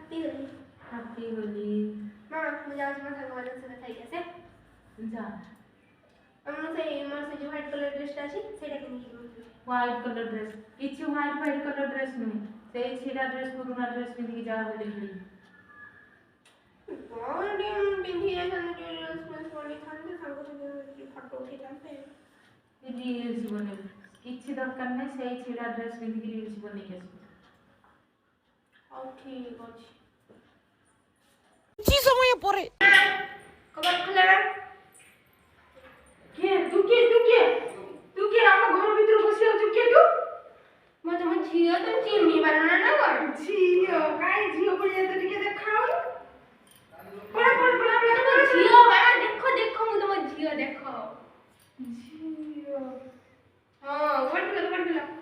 happy Holi मां मुझे आज मैं संग वाले से बताई कैसे जा हमने से मोर से जो व्हाइट कलर ड्रेस अछि सेटा के नहीं व्हाइट कलर ड्रेस किछि व्हाइट कलर ड्रेस नहीं से छिड़ा ड्रेस पुराना ड्रेस पिंधि जा होली खेली कौन दिन पिंधि जान ड्रेस में सोनी खाने संग से फोटो उठे जाते रील्स बने किछि दरकार नहीं से छिड़ा ड्रेस पिंधि रील्स बने के और ठीक अछि जी समय परे कबर खुला के तू के हम घर भीतर बसियो तू के तू मैं तो झियो तो चिमनी बनाना ना कर झियो काई झियो को ये तो टिके देखाओ पड़ा झियो बना देखो मु तो झियो देखो झियो हां व्हाइट कलर